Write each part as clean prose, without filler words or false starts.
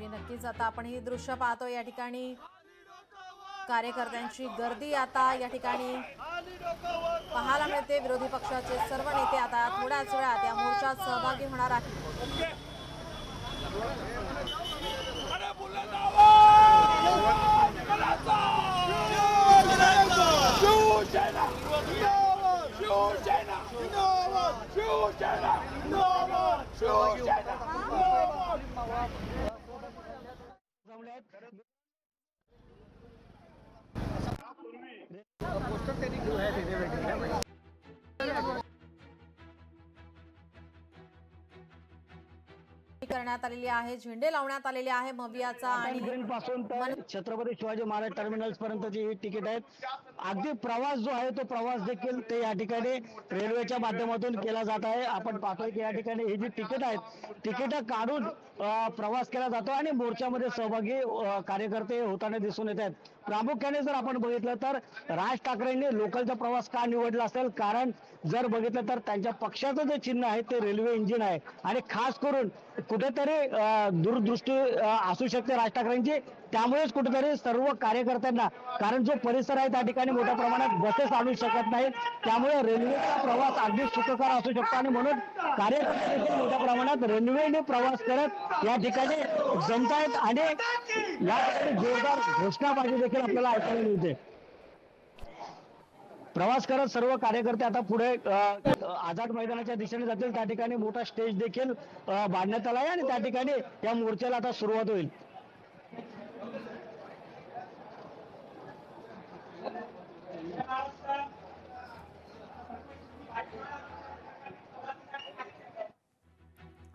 जी नक्कीच आता आपण ही दृश्य पाहतो या ठिकाणी कार्यकर्त्यांची गर्दी आता या ठिकाणी पाहायला मिळते। विरोधी पक्षाचे सर्व नेते आता थोड्याच वेळात या मोर्चात सहभागी होणार आहेत। करण्यात आलेली आहे, झेंडे लावण्यात आलेले आहे मवियाचा आणि पासून तर छत्रपती शिवाजी महाराज टर्मिनल्स पर्यंतची ही तिकीट आहेत। अगदी प्रवास जो आहे तो प्रवास देखील ते या ठिकाणी रेल्वेच्या माध्यमातून केला जात आहे। आपण पाहतोय की या ठिकाणी ही जी तिकीट आहेत तिकीट काढून प्रवास केला जातो आणि मोर्चामध्ये सहभागी कार्यकर्ते होताना दिसून येत आहेत। प्रामुख्याने जर आपण बघितलं तर राज ठाकरेंनी लोकलचा प्रवास का निवडला असेल, कारण जर बघितलं तर त्यांच्या पक्षाचं जे चिन्ह आहे ते रेल्वे इंजिन आहे आणि खास करून कुठेतरी दूरदृष्टी असू शकते राज ठाकरेंची, त्यामुळेच कुठेतरी सर्व कार्यकर्त्यांना, कारण जो परिसर आहे त्या ठिकाणी मोठ्या प्रमाणात बसेस आणू शकत नाहीत, त्यामुळे रेल्वेचा प्रवास अगदी सुखकर असू शकतो आणि म्हणून कार्यकर्ते देखील मोठ्या प्रमाणात रेल्वेने प्रवास करत या ठिकाणी जमतायत आणि या ठिकाणी जोरदार घोषणाबाजी देखील आपल्याला ऐकायला मिळते। प्रवास करत सर्व कार्यकर्ते आता पुढे आझाद मैदानाच्या दिशेने जातील। त्या ठिकाणी मोठा स्टेज देखील बांधण्यात आला आहे आणि त्या ठिकाणी या मोर्चाला आता सुरुवात होईल।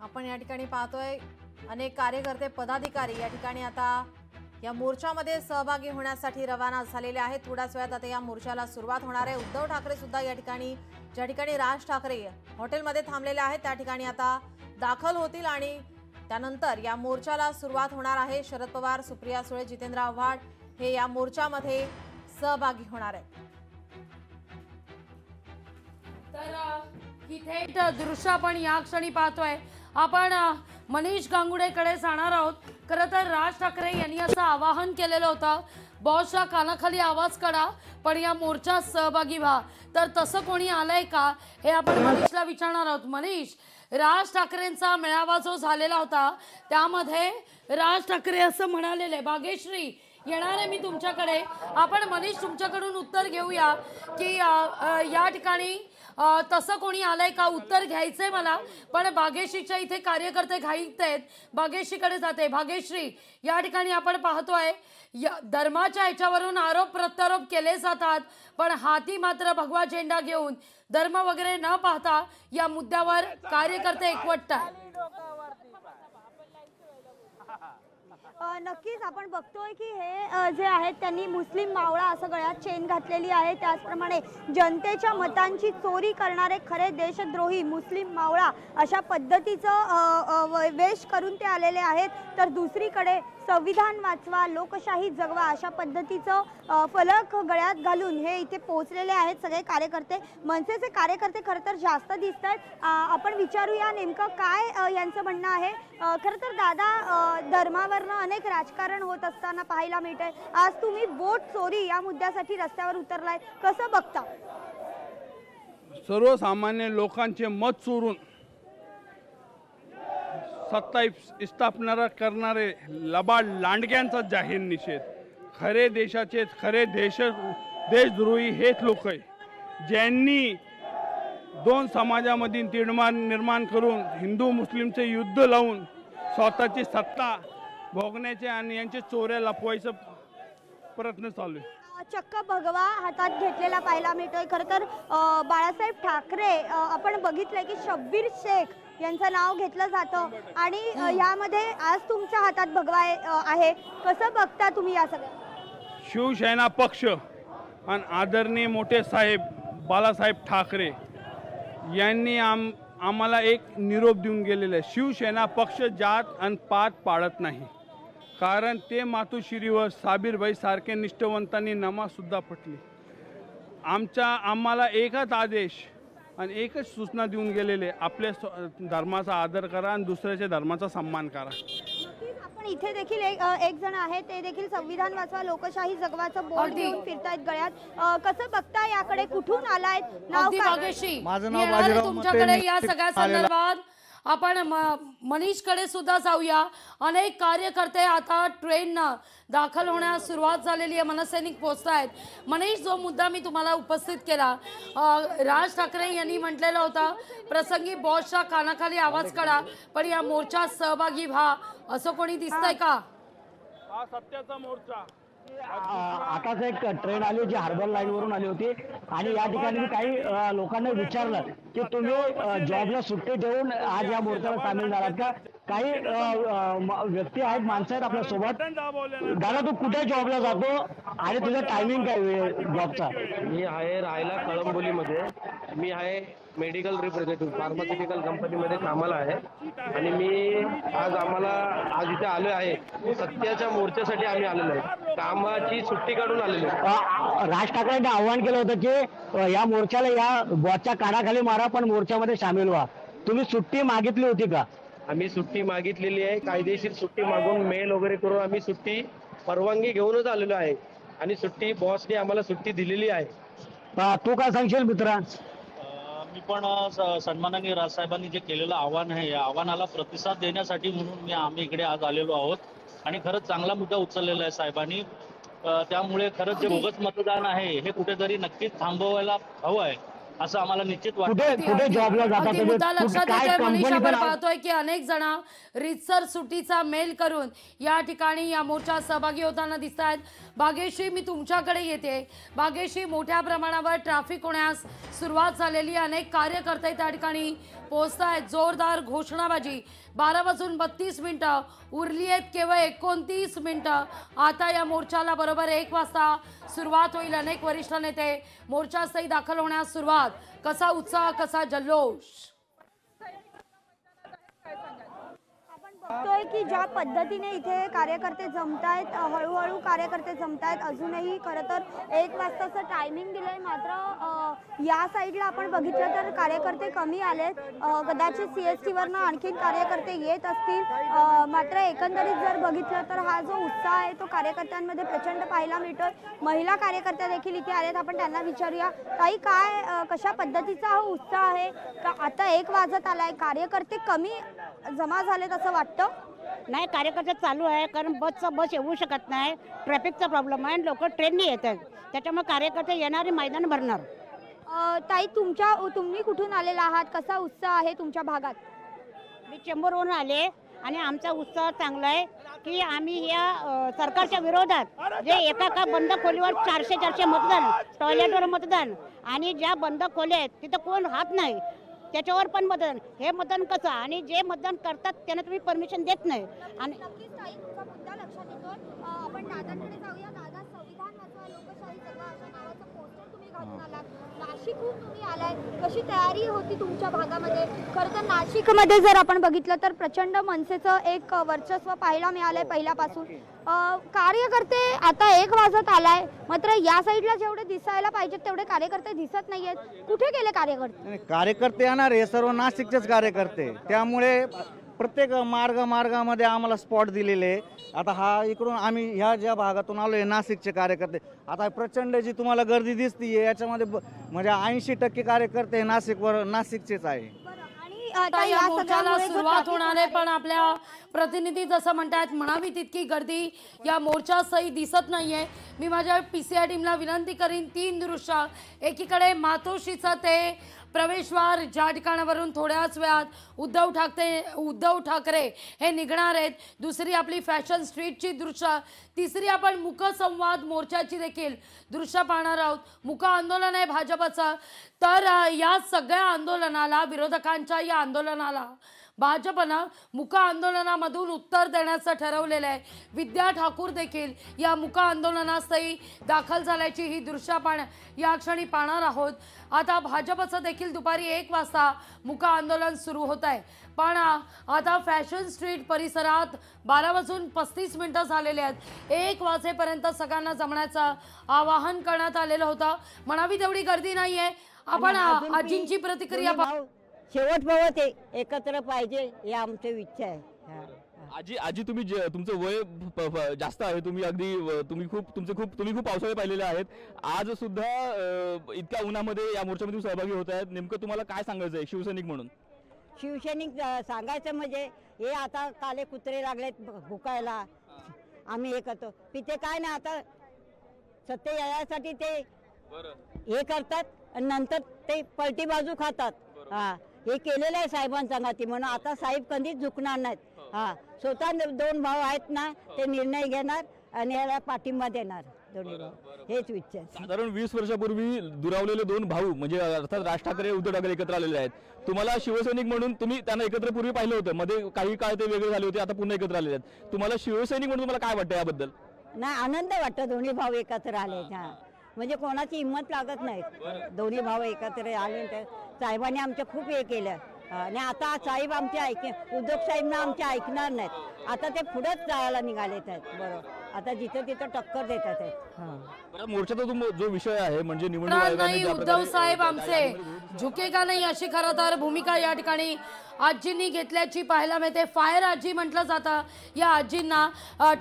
आपण या ठिकाणी पाहतोय अनेक कार्यकर्ते पदाधिकारी या ठिकाणी आता या मोर्चामध्ये सहभागी होण्यासाठी रवाना झालेले आहेत। थोड्याच वेळात आता या मोर्चाला सुरुवात होणार आहे। उद्धव ठाकरे सुद्धा या ठिकाणी, ज्या ठिकाणी राज ठाकरे हॉटेलमध्ये थांबलेले आहेत त्या ठिकाणी आता दाखल होतील आणि त्यानंतर या मोर्चाला सुरुवात होणार आहे। शरद पवार, सुप्रिया सुळे, जितेंद्र आव्हाड हे या मोर्चामध्ये सहभागी होणार आहेत। तर ही थेट दृश्य आपण या क्षणी पाहतोय। आपण मनीष गांगुडेकडे जाणार आहोत। खरं तर राज ठाकरे यांनी असं आवाहन केलेलं होतं, बॉसच्या कानाखाली आवाज काढा पण या मोर्चात सहभागी व्हा, तर तसं कोणी आलंय का हे आपण मनीषला विचारणार आहोत। मनीष, राज ठाकरेंचा मेळावा जो झालेला होता त्यामध्ये राज ठाकरे असं म्हणालेले, भाग्यश्री येणार आहे मी तुमच्याकडे, आपण मनीष तुमच्याकडून उत्तर घेऊया की या ठिकाणी तसं कोणी आलंय का, उत्तर घ्यायचंय मला, पण भाग्यश्रीच्या इथे कार्यकर्ते घाईत आहेत, भाग्यश्रीकडे जाते। भाग्यश्री, या ठिकाणी आपण पाहतोय धर्माच्या ह्याच्यावरून आरोप प्रत्यारोप केले जातात, पण हाती मात्र भगवा झेंडा घेऊन धर्म वगैरे न पाहता या मुद्द्यावर कार्यकर्ते एकवटतात। नक्कीच आपण बघतोय की हे जे आहेत त्यांनी मुस्लिम मावळा असं गळ्यात चेन घातलेली आहे। त्याचप्रमाणे जनतेच्या मतांची चोरी करणारे खरे देशद्रोही मुस्लिम मावळा अशा पद्धतीचं वेश करून ते आलेले आहेत। तर दुसरीकडे संविधान वाचवा, लोकशाही जगवा अशा पद्धतीचं फलक गळ्यात घालून हे इथे पोहोचलेले आहेत सगळे कार्यकर्ते। मनसेचे कार्यकर्ते खरं तर जास्त दिसत आहेत। आपण विचारूया नेमकं काय यांचं म्हणणं आहे। खरं तर दादा, धर्मावरनं अनेक राजकारण होत असताना पाहायला मिळतंय, आज तुम्ही वोट चोरी या मुद्द्यासाठी रस्त्यावर उतरलाय, कसं बघता? सर्वसामान्य लोकांचे मत चोरून सत्ता स्थापना करणारे लबाड लांडग्यांचा जाहीर निषेध। खरे देशाचे खरे देशद्रोही हेच लोक आहे, ज्यांनी दोन समाजामधील तिढमान निर्माण करून हिंदू मुस्लिमचे युद्ध लावून स्वतःची सत्ता भोगण्याचे आणि यांचे चोऱ्या लपवायचा प्रयत्न चालू आहे। चक्क भगवा हातात घेतलेला पाहायला मिळतोय। खरं तर बाळासाहेब ठाकरे आपण बघितलंय की शब्बीर शेख यांचं नाव घेतलं जातं आणि यामध्ये आज तुमच्या हातात भगवा आहे, कसं बघता तुम्ही या सगळ्या? शिवसेना पक्ष आणि आदरणीय मोठे साहेब बाळासाहेब ठाकरे यांनी आम्हाला एक निरोप देऊन गेलेला आहे। शिवसेना पक्ष जात आणि पात पाळत नाही, कारण ते मातोश्रीवर साबीरबाई सारखे निष्ठावंतांनी नमाजसुद्धा पठली। आम्हाला एकच आदेश आणि एकच सूचना देऊन गेलेले, आपल्या धर्माचा आदर करा आणि दुसऱ्याच्या धर्माचा सन्मान करा। आपण इथे देखील एक जण आहे, ते देखील संविधान वाचवा लोकशाही जगवाचं बोर्ड घेऊन फिरतायत गळ्यात. कसं बघता याकडे, कुठून आलाय, नाव अगदी काय? भाग्यश्री, माझं मी नाव येणार आहे बाजीराव तुमच्याकडे मते. या सगळ्या संदर्भात. आपण मनीषकडे सुद्धा जाऊया. अनेक कार्यकर्ते आता ट्रेननं दाखल होण्यास सुरुवात झालेली आहे, मनसैनिक पोहोचत आहेत. मनीष, जो मुद्दा मी तुम्हाला उपस्थित केला, राज ठाकरे यांनी म्हटलेलं होतं प्रसंगी बॉसच्या कानाखाली आवाज काढा, पण या मोर्चात सहभागी व्हा, असं कोणी दिसतंय का? हा सत्याचा मोर्चा. आताच एक ट्रेन आली जी हार्बर लाईन वरून आली होती आणि या ठिकाणी मी काही लोकांना विचारलं की तुम्ही जॉबला सुट्टी देऊन आज या मोर्चाला सामील झालात का. काही व्यक्ती आहेत, माणसं आहेत आपल्या सोबत. दादा, तू कुठे जॉबला जातो आणि तुझं टायमिंग काय जॉबचा? मी आहे राहायला कळंबोलीमध्ये. मी आहे मेडिकल रिप्रेझेंटेटिव्ह, फार्मास्युटिकल कंपनीमध्ये कामाला आहे आणि मी आज इथे आलो आहे सत्याच्या मोर्चासाठी. आम्ही आलेलो आहे, कामाची सुट्टी काढून आलेलो आहे. राज ठाकरेंनी आव्हान केलं होतं की या मोर्चाला या बॉसच्या कानाखाली मारा पण मोर्चामध्ये सामील व्हा. तुम्ही सुट्टी मागितली होती का? आम्ही सुट्टी मागितलेली आहे, कायदेशीर सुट्टी मागून मेल वगैरे करून आम्ही सुट्टी परवानगी घेऊनच आलेलो आहे आणि सुट्टी बॉसने आम्हाला सुट्टी दिलेली आहे. तू काय सांगशील मित्रा? मी पण सन्माननीय राजसाहेबांनी जे केलेलं आव्हान आहे, या आव्हानाला प्रतिसाद देण्यासाठी म्हणून आम्ही इकडे आज आलेलो आहोत आणि खरंच चांगला मुद्दा उचललेला आहे साहेबांनी. त्यामुळे खरंच जे बोगस मतदान आहे हे कुठेतरी नक्कीच थांबवायला हवं आहे असं आम्हाला निश्चित वाटतं. कुठे जॉबला जाता अगदी तुम्ही? मुद्दा लक्षात काय येतोय मनीष. कंपनी आपण पण पाहतोय की अनेक जण रितसर सुट्टीचा मेल करून या ठिकाणी या मोर्चात सहभागी होताना दिसत आहेत. भाग्यश्री, मी तुमच्याकडे येते. भाग्यश्री, मोठ्या प्रमाणावर ट्रॅफिक होण्यास सुरुवात झालेली. अनेक कार्यकर्ते त्या ठिकाणी पोहोचत आहेत. जोरदार घोषणाबाजी. 12:32 उरली आहेत केवळ 29 मिनिटं. आता या मोर्चाला बरोबर 1 वाजता सुरुवात होईल. अनेक वरिष्ठ नेते मोर्चास्थळी दाखल होण्यास सुरुवात. कसा उत्साह, कसा जल्लोष? बघतोय की ज्या पद्धतीने इथे कार्यकर्ते जमतायत, हळूहळू कार्यकर्ते जमतायत. अजूनही खरं तर 1 वाजताचं टायमिंग दिलंय, मात्र या साईडला आपण बघितलं तर कार्यकर्ते कमी आलेत. कदाचित CST वरनं आणखीन कार्यकर्ते येत असतील. मात्र एकंदरीत जर बघितलं तर हा जो उत्साह आहे तो कार्यकर्त्यांमध्ये प्रचंड पाहायला मिळतोय. महिला कार्यकर्त्या देखील इथे आलेत, आपण त्यांना विचारूया. ताई, काय कशा पद्धतीचा हा उत्साह आहे? का आता 1 वाजत आलाय, कार्यकर्ते कमी जमा झालेत असं वाटतं? नाही, कार्यकर्ते चालू आहे, कारण बस येऊ शकत नाही, ट्रॅफिकचा प्रॉब्लेम आहे, लोक ट्रेनने येत आहेत, त्याच्यामुळे कार्यकर्ते येणारे मैदान भरणार. ताई, तुम्ही कुठून आलेला आहात? कसा उत्साह आहे तुमच्या भागात? मी चेंबूरवरून आले आणि आमचा उत्साह चांगला आहे की आम्ही या सरकारच्या विरोधात जे एका बंद खोलीवर 400 मतदान, टॉयलेटवर मतदान आणि ज्या बंद खोल्या आहेत तिथं कोण राहत नाही त्याच्यावर पण मतदान. हे मतदान कसं, आणि जे मतदान करतात त्यांना तुम्ही परमिशन देत नाही. आणि नक्कीच ताई, तुमचा मुद्दा लक्षात येतोय. आपण दादांकडे जाऊया. दादा, संविधान वाचवा लोकशाही जगवा अशा नावाचं पोस्टर तुम्ही घालून आलात. नाशिकहून तुम्ही आलाय, कशी तयारी होती तुमच्या भागामध्ये? खरं तर नाशिकमध्ये जर आपण बघितलं तर प्रचंड मनसेचं एक वर्चस्व पाहायला मिळालंय पहिल्यापासून. कार्यकर्ते आता 1 वाजत आलाय, मात्र या साईडला जेवढे दिसायला पाहिजेत तेवढे कार्यकर्ते दिसत नाहीयेत. कुठे गेले कार्यकर्ते? कार्यकर्ते येणार हे सर्व नाशिकचेच कार्यकर्ते, त्यामुळे प्रत्येक मार्गामध्ये आम्हाला स्पॉट दिलेले. आता हा इकडून आम्ही ह्या ज्या भागातून आलो आहे नाशिकचे कार्यकर्ते, आता प्रचंड जी तुम्हाला गर्दी दिसतीये याच्यामध्ये म्हणजे 80% कार्यकर्ते नाशिकचेच आहे. आता या मोर्चाला सुरुवात होणार आहे, पण आपल्या प्रतिनिधी जसं म्हणतात म्हणावी तितकी गर्दी या मोर्चास्थळी दिसत नाहीये. मी माझ्या PCI टीमला विनंती करीन 3 दृश्य. एकीकडे मातोश्रीचं ते प्रवेशद्वार, ज्या ठिकाणावरून थोड्याच वेळात उद्धव ठाकरे हे निघणार आहेत. दुसरी आपली फॅशन स्ट्रीटची दृश्य. तिसरी आपण मुकसंवाद मोर्चाची देखील दृश्य पाहणार आहोत. मुक आंदोलन आहे भाजपचं. तर या सगळ्या आंदोलनाला, विरोधकांच्या या आंदोलनाला भाजपनं मुक आंदोलनामधून उत्तर देण्याचं ठरवलेलं आहे. विद्या ठाकूर देखील या मुक आंदोलनास्थळी दाखल झाल्याची ही दृश्य आपण या क्षणी पाहणार आहोत. आता भाजपचं देखील दुपारी 1 वाजता मुक आंदोलन सुरू होत आहे, पण आता फॅशन स्ट्रीट परिसरात 12:35 झालेले आहेत. 1 वाजेपर्यंत सगळ्यांना जमण्याचं आवाहन करण्यात आलेलं होतं. म्हणावी तेवढी गर्दी नाहीये. आपण आजींची प्रतिक्रिया शेवट एकत्र पाहिजे ही आमची इच्छा आहे. आजी आजी तुम्ही तुमचं वय जास्त आहे, तुम्ही अगदी तुम्ही खूप पावसाळे पाहिलेले आहेत, आज सुद्धा इतक्या उन्हामध्ये या मोर्चामध्ये सहभागी होत आहेत, नेमकं तुम्हाला काय सांगायचं आहे शिवसैनिक म्हणून? शिवसैनिक सांगायचं म्हणजे हे आता काले कुत्रे लागलेत भुकायला, आम्ही हे करतो तिथे काय नाही, आता सत्य यासाठी ते हे करतात आणि नंतर ते पलटी बाजू खातात. हा, हे केलेलं आहे साहेबांच्या संगाती, म्हणून आता साहेब कधीच झुकणार नाहीत. हा, स्वतः 2 भाऊ आहेत ना, ते निर्णय घेणार आणि याला पाठिंबा देणार. दोन्ही भाऊ हेच विचार. साधारण 20 वर्षापूर्वी दुरावलेले 2 भाऊ म्हणजे अर्थात राज ठाकरे उद्धव ठाकरे एकत्र आलेले आहेत. तुम्हाला शिवसैनिक म्हणून तुम्ही त्यांना एकत्र पूर्वी पाहिलं होतं, मध्ये काही काळ ते वेगळे झाले होते, आता पुन्हा एकत्र आलेले आहेत. तुम्हाला शिवसैनिक म्हणून तुम्हाला काय वाटतं याबद्दल? नाही, आनंद वाटतो दोन्ही भाऊ एकत्र आले. हा, म्हणजे कोणाची हिंमत लागत नाही, दोन्ही भाऊ एकत्र आले. साहेबांनी आमचं खूप हे केलं आणि आता साहेब आमचे उद्धव साहेबांना आमचे ऐकणार नाहीत, आता ते पुढेच जायला निघालेत आहेत. बरोबर, आता जिथं तिथं टक्कर देतात आहेत. मोर्चाचा जो विषय आहे म्हणजे नाही, उद्धव साहेब आमचे झुकेगा नाही अशी खरं तर भूमिका या ठिकाणी आजींनी घेतल्याची पाहायला मिळते. फायर आजी म्हटलं जातं या आजींना,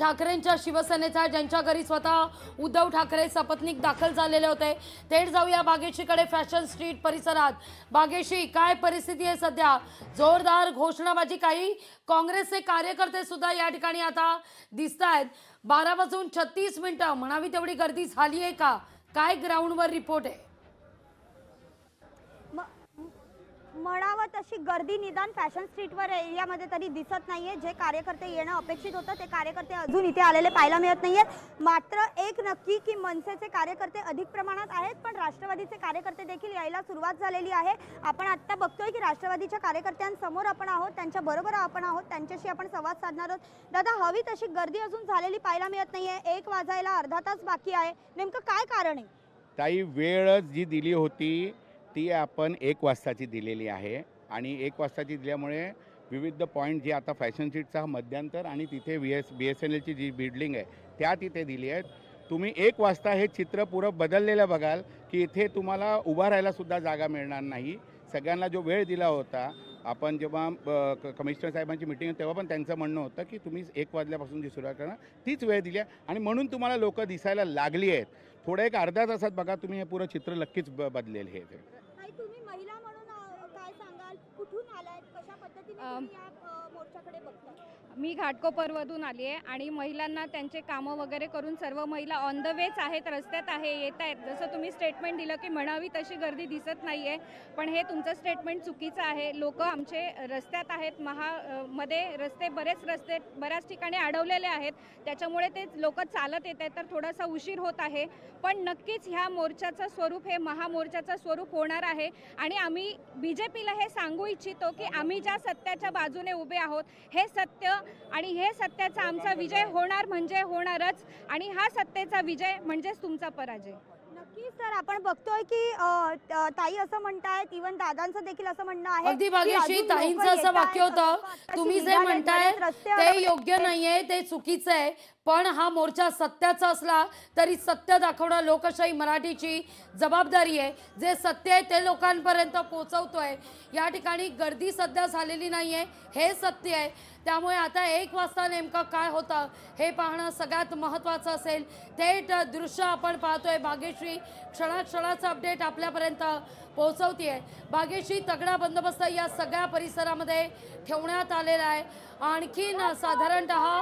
ठाकरेंच्या शिवसेनेचा, ज्यांच्या घरी स्वतः उद्धव ठाकरे सपत्नीक दाखल झालेले होते. थेट जाऊया बागेशीकडे, फॅशन स्ट्रीट परिसरात. बागेशी काय परिस्थिती आहे सध्या? जोरदार घोषणाबाजी, काही काँग्रेसचे कार्यकर्ते सुद्धा या ठिकाणी आता दिसत आहेत. 12 वाजून 36 मिनिटं, म्हणावी तेवढी गर्दी झाली आहे का? काय ग्राउंडवर रिपोर्ट आहे? म्हणावं तशी गर्दी निदान फॅशन स्ट्रीटवर एरियामध्ये तरी दिसत नाहीये. जे कार्यकर्ते येणं अपेक्षित होतं ते कार्यकर्ते अजून इथे आलेले पाहायला मिळत नाहीयेत. मात्र एक नक्की की मनसेचे कार्यकर्ते अधिक प्रमाणात आहेत, पण राष्ट्रवादीचे कार्यकर्ते देखील यायला सुरुवात झालेली आहे. आपण आत्ता बघतोय की राष्ट्रवादीच्या कार्यकर्त्यांसमोर आपण आहोत, त्यांच्या बरोबर आपण आहोत, त्यांच्याशी आपण संवाद साधणार आहोत. दादा, हवी तशी गर्दी अजून झालेली पाहायला मिळत नाहीये. 1 वाजायला अर्धा तास बाकी आहे, नेमकं काय कारण आहे? ताई, वेळ जी दिली होती ती आपण 1 वाजताची दिलेली आहे आणि 1 वाजताची दिल्यामुळे विविध पॉईंट जे आता फॅशन स्ट्रीटचा मध्यांतर आणि तिथे BSNLची जी बिल्डिंग आहे त्या तिथे दिली आहेत. तुम्ही 1 वाजता हे चित्र पुरं बदललेलं बघाल की इथे तुम्हाला उभा राहायला सुद्धा जागा मिळणार नाही. सगळ्यांना जो वेळ दिला होता, आपण जेव्हा कमिशनर साहेबांची मिटिंग तेव्हा पण त्यांचं म्हणणं होतं की तुम्ही 1 वाजल्यापासून जी सुरुवात करणार तीच वेळ दिली आहे आणि म्हणून तुम्हाला लोक दिसायला लागली आहेत. थोडं एक अर्ध्या तासात बघा तुम्ही हे पुरं चित्र नक्कीच बदलेल. हे तुम्ही महिला म्हणून काय सांगाल, कुठून आलात, कशा पद्धतीने या मोर्चाकडे बघता? मी घाटकोपरमधून आली आहे आणि महिलांना त्यांचे कामं वगैरे करून सर्व महिला ऑन द वेच आहेत, रस्त्यात आहे, येत आहेत. जसं तुम्ही स्टेटमेंट दिलं की म्हणावी तशी गर्दी दिसत नाही आहे, पण हे तुमचं स्टेटमेंट चुकीचं आहे. लोक आमचे रस्त्यात आहेत, मध्ये रस्ते बऱ्याच ठिकाणी अडवलेले आहेत, त्याच्यामुळे ते लोक चालत येत आहेत, तर थोडासा उशीर होत आहे. पण नक्कीच ह्या मोर्चाचं स्वरूप हे महामोर्चाचं स्वरूप होणार आहे आणि आम्ही BJPला हे सांगू इच्छितो की आम्ही ज्या सत्याच्या बाजूने उभे आहोत हे सत्य आणि हे सत्याचा आमचा विजय होणार म्हणजे होणारच आणि हा सत्तेचा विजय म्हणजेच तुमचा पराजय. नक्कीच. तर आपण बघतोय की ताई असं म्हणतायत, इव्हन दादांचं देखील असं म्हणणं आहे. अगदी बागेशी ताईंचं असं वाक्य होतं, तुम्ही जे म्हणताय ते योग्य नाहीये, ते चुकीचं आहे. पण हा मोर्चा सत्याचा असला तरी सत्य दाखवणं लोकशाही मराठीची जबाबदारी आहे. जे सत्य आहे ते लोकांपर्यंत पोहोचवतोय. या ठिकाणी गर्दी सध्या झालेली नाहीये, हे सत्य आहे. त्यामुळे आता 1 वाजता नेमकं काय होतं हे पाहणं सगळ्यात महत्त्वाचं असेल. थेट दृश्य आपण पाहतोय. बागेश्री क्षणाक्षणाचं अपडेट आपल्यापर्यंत पोहोचवतीये. बागेशी तगडा बंदोबस्त या सगळ्या परिसरामध्ये ठेवण्यात आलेला आहे. आणखीन साधारणतः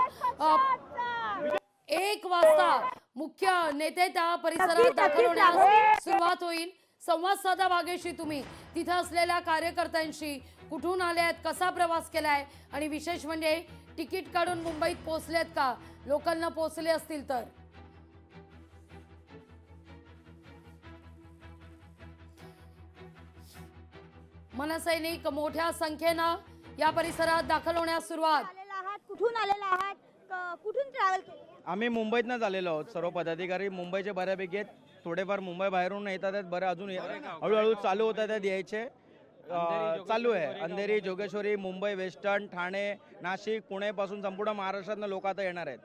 1 वाजता मुख्य नेते त्या परिसरात दाखल होण्यास सुरुवात होईल. संवाद साधा बागेशी तुम्ही तिथं असलेल्या कार्यकर्त्यांशी. कुठून आले आहेत, कसा प्रवास केलाय आणि विशेष म्हणजे तिकीट काढून मुंबईत पोहोचलेत का, लोकांना पोहोचले असतील तर? मनसैनिक मोठ्या संख्येनं या परिसरात दाखल होण्यास सुरुवात. कुठून आलेला आहात, कुठून ट्रॅव्हल केलं? आम्ही मुंबईतनं आलेलो आहोत. सर्व पदाधिकारी मुंबईचे बऱ्यापैकी आहेत, थोडेफार मुंबई बाहेरून येतात आहेत, बरं अजून हळूहळू चालू होतात आहेत यायचे. चालू आहे. अंधेरी, जोगेश्वरी, मुंबई वेस्टर्न, ठाणे, नाशिक, पुणेपासून संपूर्ण महाराष्ट्रातनं लोक आता येणार आहेत.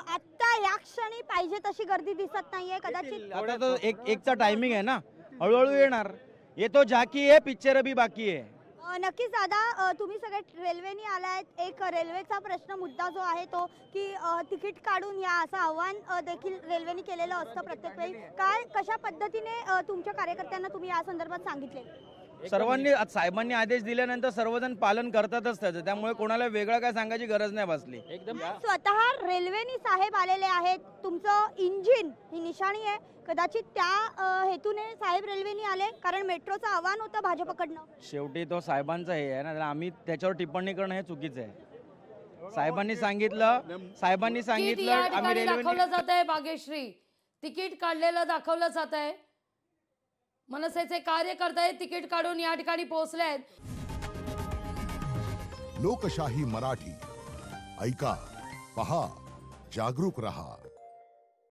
आता या क्षणी पाहिजे तशी गर्दी दिसत नाहीये कदाचित. आता तो एकचा टायमिंग आहे ना, हळूहळू येणार. ये तो झाकी है, पिक्चर अभी बाकी है. नक्कीच दादा, तुम्ही सगळे रेल्वेने आलायत. एक रेल्वेचा प्रश्न मुद्दा जो आहे तो की तिकीट काढून या असं आव्हान देखील रेल्वेने केलेलं असतं प्रत्येक वेळी. काय कशा पद्धतीने तुमच्या कार्यकर्त्यांना तुम्ही या संदर्भात सांगितले? सर्वांनी साहेबांनी आदेश दिल्यानंतर सर्वजण पालन करतातच त्याचं, त्यामुळे कोणाला वेगळं काय सांगायची गरज नाही भासली. स्वतः रेल्वेने साहेब आलेले आहेत. तुमचं इंजिन ही निशाणी आहे. कदाचित त्या हेतूने साहेब रेल्वेने आले, कारण मेट्रोचं आव्हान होतं भाजपकडनं. शेवटी तो साहेबांचा हे आहे ना, आम्ही त्याच्यावर टिप्पणी करणं हे चुकीचं आहे. साहेबांनी सांगितलं तिकीट या आम्ही ठिकाणी रेल्वे दाखवलं जात आहे. भाग्यश्री, तिकीट काढलेलं दाखवलं जात आहे. मनसेचे कार्यकर्ते तिकीट काढून या ठिकाणी पोहोचले आहेत. लोकशाही मराठी ऐका, पहा, जागरूक रहा.